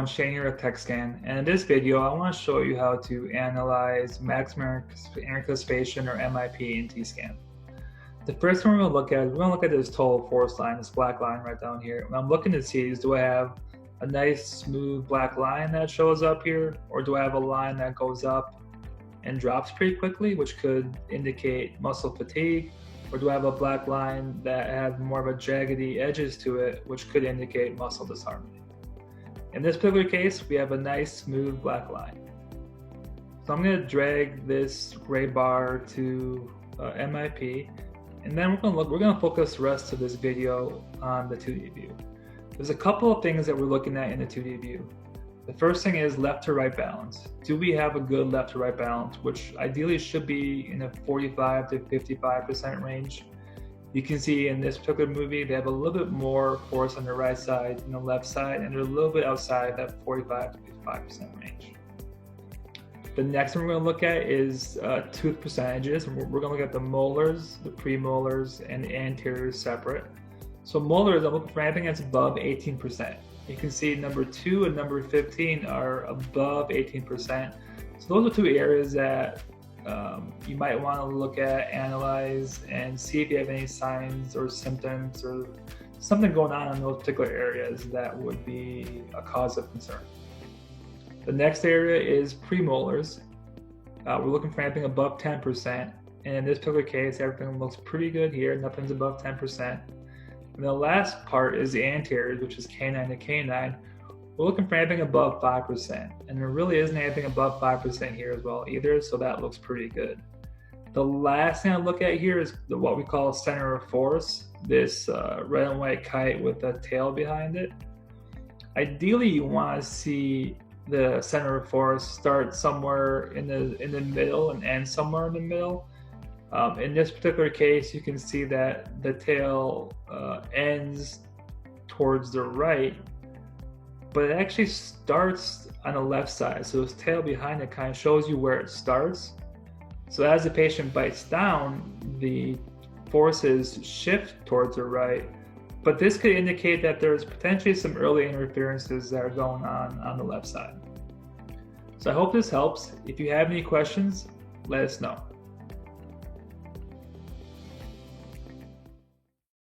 Shane here with Tscan, and in this video I want to show you how to analyze maximum intercuspation or MIP in Tscan. The first one we're going to look at this total force line, this black line right down here. What I'm looking to see is, do I have a nice smooth black line that shows up here, or do I have a line that goes up and drops pretty quickly, which could indicate muscle fatigue, or do I have a black line that has more of a jaggedy edges to it, which could indicate muscle disharmony. In this particular case, we have a nice smooth black line. So I'm going to drag this gray bar to MIP, and then we're going to focus the rest of this video on the 2D view. There's a couple of things that we're looking at in the 2D view. The first thing is left to right balance. Do we have a good left to right balance, which ideally should be in a 45 to 55% range. You can see in this particular movie, they have a little bit more force on the right side than the left side, and they're a little bit outside that 45 to 55% range. The next one we're going to look at is tooth percentages. We're going to look at the molars, the premolars, and the anteriors separate. So molars, I'm looking for anything that's above 18%. You can see number 2 and number 15 are above 18%. So those are two areas that you might want to look at, analyze, and see if you have any signs or symptoms or something going on in those particular areas that would be a cause of concern. The next area is premolars. We're looking for anything above 10%. And in this particular case, everything looks pretty good here. Nothing's above 10%. And the last part is the anteriors, which is canine to canine. We're looking for anything above 5%. And there really isn't anything above 5% here as well either, so that looks pretty good. The last thing I look at here is what we call center of force, this red and white kite with a tail behind it. Ideally, you want to see the center of force start somewhere in the middle and end somewhere in the middle. In this particular case, you can see that the tail ends towards the right, but it actually starts on the left side. So this tail behind it kind of shows you where it starts. So as the patient bites down, the forces shift towards the right, but this could indicate that there's potentially some early interferences that are going on the left side. So I hope this helps. If you have any questions, let us know.